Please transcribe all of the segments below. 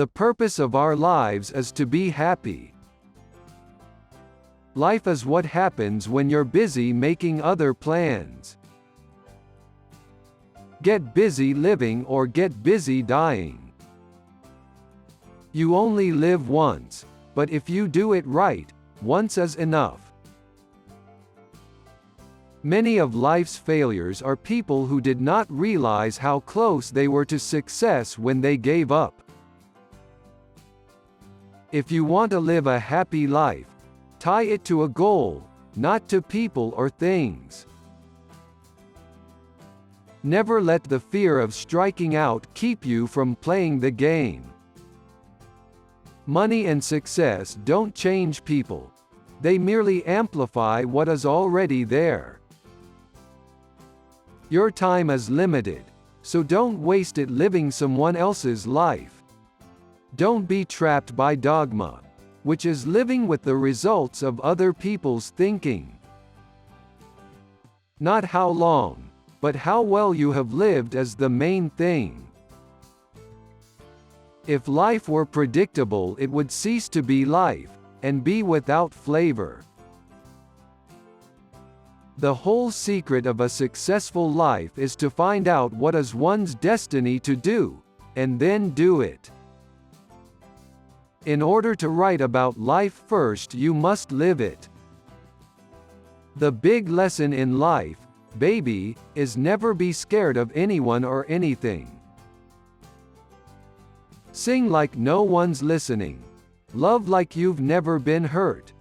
The purpose of our lives is to be happy. Life is what happens when you're busy making other plans. Get busy living or get busy dying. You only live once, but if you do it right, once is enough. Many of life's failures are people who did not realize how close they were to success when they gave up. If you want to live a happy life, tie it to a goal, not to people or things. Never let the fear of striking out keep you from playing the game. Money and success don't change people. They merely amplify what is already there. Your time is limited, so don't waste it living someone else's life. Don't be trapped by dogma, which is living with the results of other people's thinking. Not how long, but how well you have lived is the main thing. If life were predictable, it would cease to be life, and be without flavor. The whole secret of a successful life is to find out what is one's destiny to do, and then do it. In order to write about life first, you must live it. The big lesson in life, baby, is never be scared of anyone or anything. Sing like no one's listening. Love like you've never been hurt.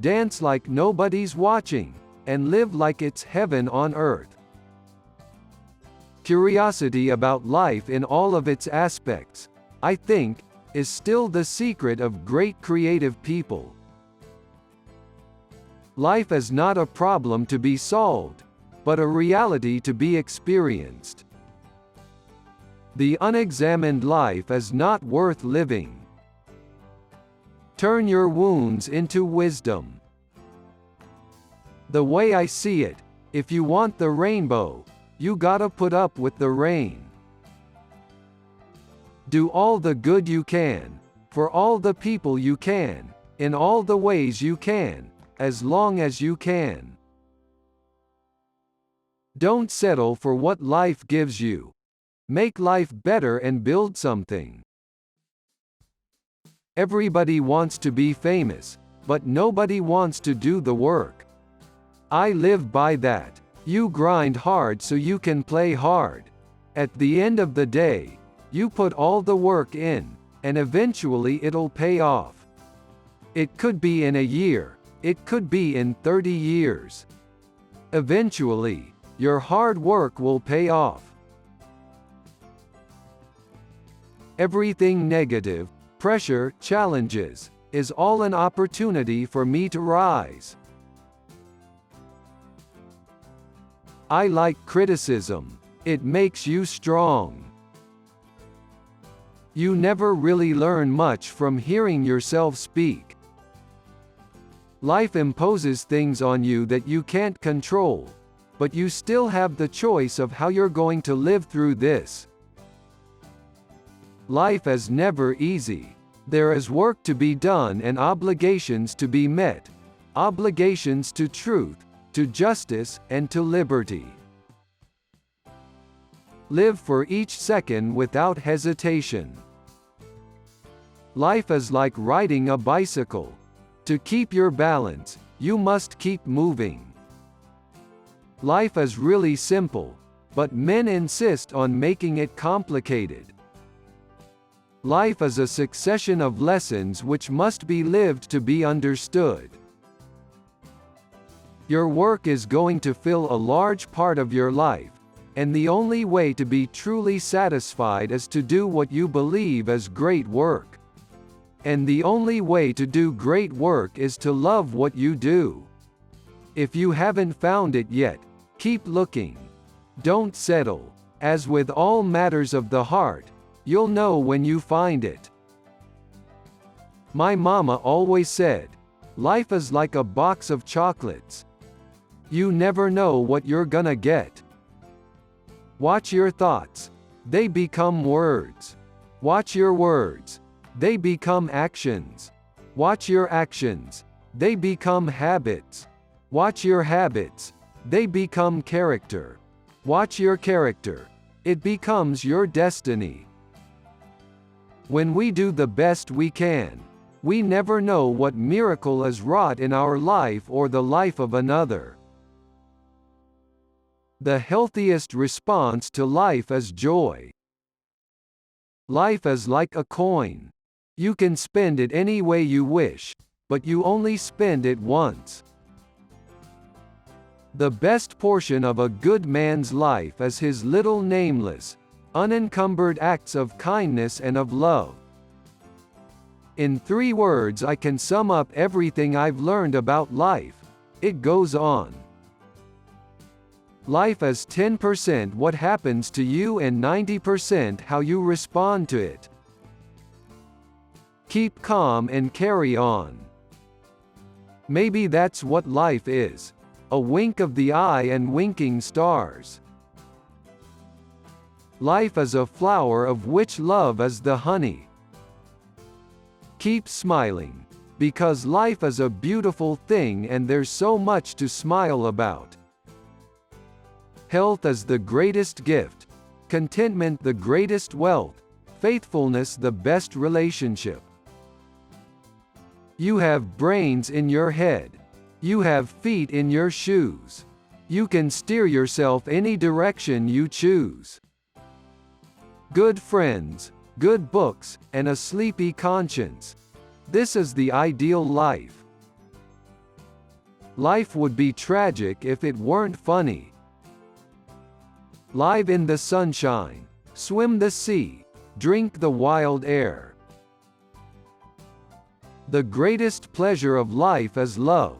Dance like nobody's watching. And live like it's heaven on earth. Curiosity about life in all of its aspects, I think, is still the secret of great creative people. Life is not a problem to be solved, but a reality to be experienced. The unexamined life is not worth living. Turn your wounds into wisdom. The way I see it, if you want the rainbow, you gotta put up with the rain. Do all the good you can, for all the people you can, in all the ways you can, as long as you can. Don't settle for what life gives you. Make life better and build something. Everybody wants to be famous, but nobody wants to do the work. I live by that. You grind hard so you can play hard. At the end of the day, you put all the work in, and eventually it'll pay off. It could be in a year, it could be in 30 years. Eventually, your hard work will pay off. Everything negative, pressure, challenges, is all an opportunity for me to rise. I like criticism. It makes you strong. You never really learn much from hearing yourself speak. Life imposes things on you that you can't control, but you still have the choice of how you're going to live through this. Life is never easy. There is work to be done and obligations to be met. Obligations to truth, to justice, and to liberty. Live for each second without hesitation. Life is like riding a bicycle. To keep your balance, you must keep moving. Life is really simple, but men insist on making it complicated. Life is a succession of lessons which must be lived to be understood. Your work is going to fill a large part of your life, and the only way to be truly satisfied is to do what you believe is great work. And the only way to do great work is to love what you do. If you haven't found it yet, keep looking. Don't settle. As with all matters of the heart, you'll know when you find it. My mama always said, life is like a box of chocolates. You never know what you're gonna get. Watch your thoughts. They become words. Watch your words. they become actions. Watch your actions, they become habits. Watch your habits, they become character. Watch your character, it becomes your destiny. When we do the best we can, we never know what miracle is wrought in our life or the life of another. The healthiest response to life is joy. Life is like a coin. You can spend it any way you wish, but you only spend it once. The best portion of a good man's life is his little nameless, unencumbered acts of kindness and of love. In 3 words I can sum up everything I've learned about life. It goes on. Life is 10% what happens to you and 90% how you respond to it. Keep calm and carry on. Maybe that's what life is. A wink of the eye and winking stars. Life is a flower of which love is the honey. Keep smiling, because life is a beautiful thing and there's so much to smile about. Health is the greatest gift, contentment the greatest wealth, faithfulness the best relationship. You have brains in your head. You have feet in your shoes. You can steer yourself any direction you choose. Good friends, good books, and a sleepy conscience. This is the ideal life. Life would be tragic if it weren't funny. Live in the sunshine, swim the sea, drink the wild air. The greatest pleasure of life is love.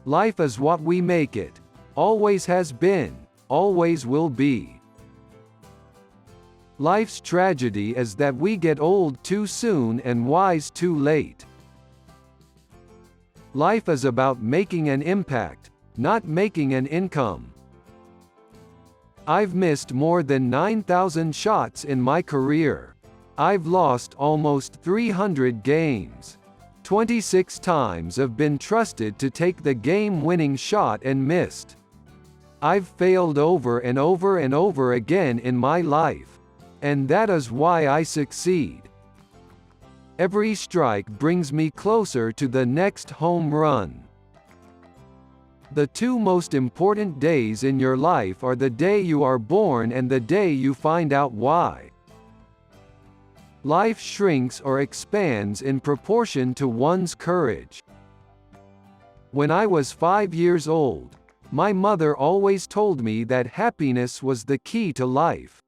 Life is what we make it, always has been, always will be. Life's tragedy is that we get old too soon and wise too late. Life is about making an impact, not making an income. I've missed more than 9,000 shots in my career. I've lost almost 300 games. 26 times I've been trusted to take the game-winning shot and missed. I've failed over and over and over again in my life. And that is why I succeed. Every strike brings me closer to the next home run. The 2 most important days in your life are the day you are born and the day you find out why. Life shrinks or expands in proportion to one's courage. When I was 5 years old, my mother always told me that happiness was the key to life.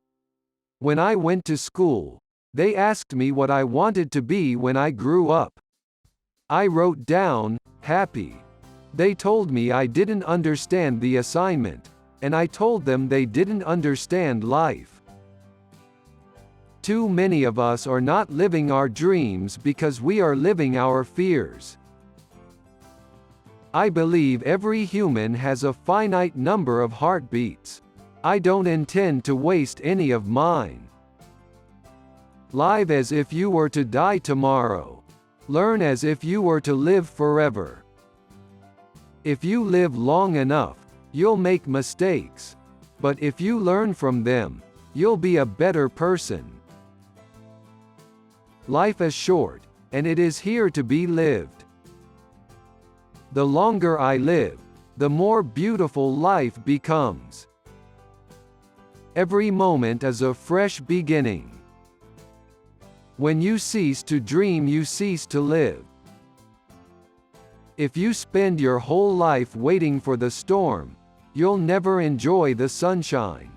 When I went to school, they asked me what I wanted to be when I grew up. I wrote down, happy. They told me I didn't understand the assignment, and I told them they didn't understand life. Too many of us are not living our dreams because we are living our fears. I believe every human has a finite number of heartbeats. I don't intend to waste any of mine. Live as if you were to die tomorrow. Learn as if you were to live forever. If you live long enough, you'll make mistakes. But if you learn from them, you'll be a better person. Life is short, and it is here to be lived. The longer I live, the more beautiful life becomes. Every moment is a fresh beginning. When you cease to dream, you cease to live. If you spend your whole life waiting for the storm, you'll never enjoy the sunshine.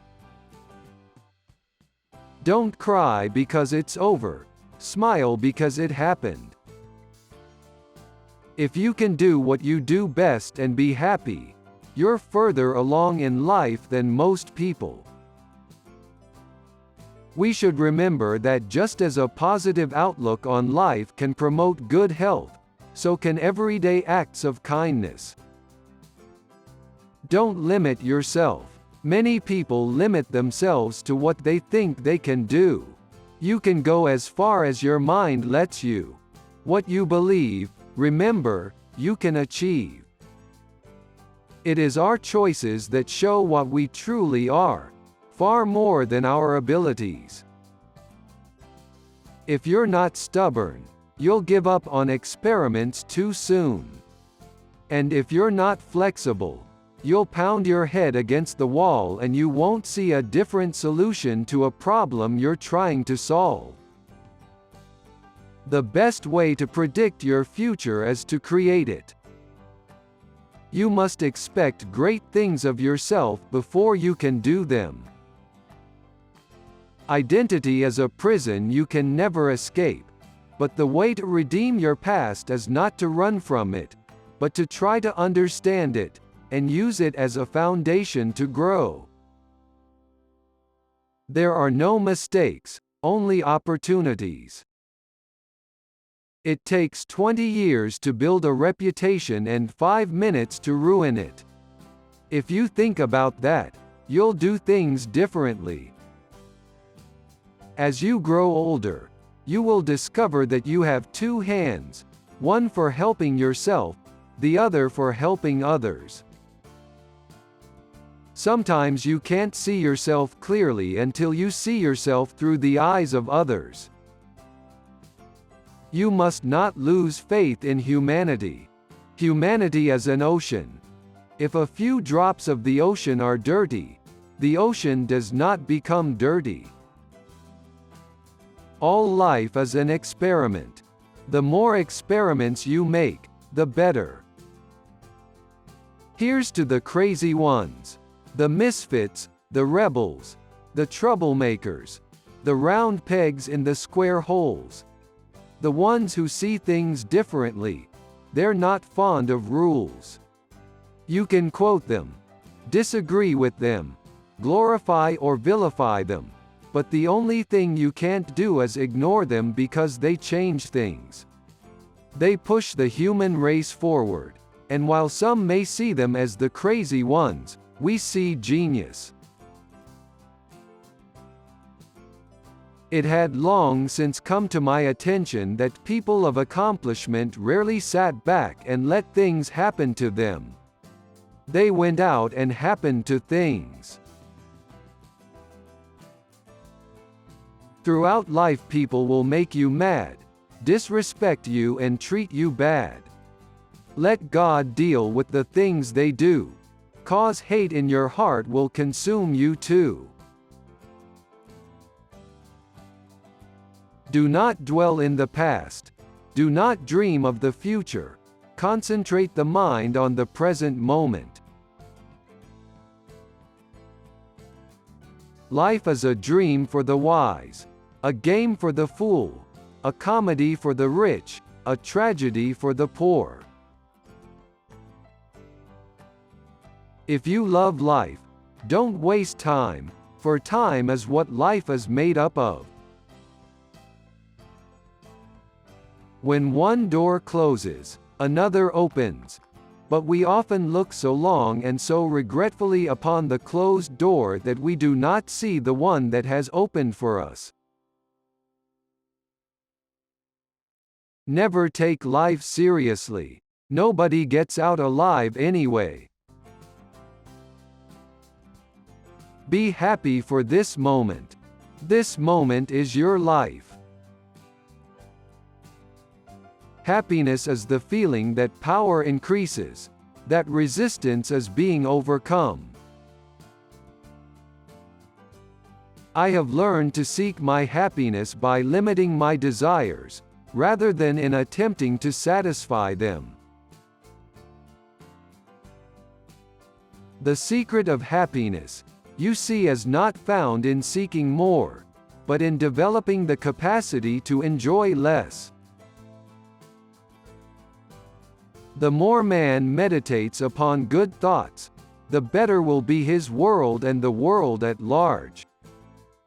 Don't cry because it's over. Smile because it happened. If you can do what you do best and be happy, you're further along in life than most people. We should remember that just as a positive outlook on life can promote good health, so can everyday acts of kindness. Don't limit yourself. Many people limit themselves to what they think they can do. You can go as far as your mind lets you. What you believe, remember, you can achieve. It is our choices that show what we truly are, far more than our abilities. If you're not stubborn, you'll give up on experiments too soon. And if you're not flexible, you'll pound your head against the wall and you won't see a different solution to a problem you're trying to solve. The best way to predict your future is to create it. You must expect great things of yourself before you can do them. Identity is a prison you can never escape, but the way to redeem your past is not to run from it, but to try to understand it, and use it as a foundation to grow. There are no mistakes, only opportunities. It takes 20 years to build a reputation and 5 minutes to ruin it. If you think about that, you'll do things differently. As you grow older, you will discover that you have two hands, one for helping yourself, the other for helping others. Sometimes you can't see yourself clearly until you see yourself through the eyes of others. You must not lose faith in humanity. Humanity is an ocean. If a few drops of the ocean are dirty, the ocean does not become dirty. All life is an experiment. The more experiments you make, the better. Here's to the crazy ones, the misfits, the rebels, the troublemakers, the round pegs in the square holes. The ones who see things differently. They're not fond of rules. You can quote them, disagree with them, glorify or vilify them, but the only thing you can't do is ignore them because they change things. They push the human race forward, and while some may see them as the crazy ones, we see genius. It had long since come to my attention that people of accomplishment rarely sat back and let things happen to them. They went out and happened to things. Throughout life, people will make you mad, disrespect you, and treat you bad. Let God deal with the things they do. Cause hate in your heart will consume you too. Do not dwell in the past. Do not dream of the future. Concentrate the mind on the present moment. Life is a dream for the wise, a game for the fool, a comedy for the rich, a tragedy for the poor. If you love life, don't waste time, for time is what life is made up of. When one door closes, another opens. But we often look so long and so regretfully upon the closed door that we do not see the one that has opened for us. Never take life seriously. Nobody gets out alive anyway. Be happy for this moment. This moment is your life. Happiness is the feeling that power increases, that resistance is being overcome. I have learned to seek my happiness by limiting my desires, rather than in attempting to satisfy them. The secret of happiness, you see, is not found in seeking more, but in developing the capacity to enjoy less. The more man meditates upon good thoughts, the better will be his world and the world at large.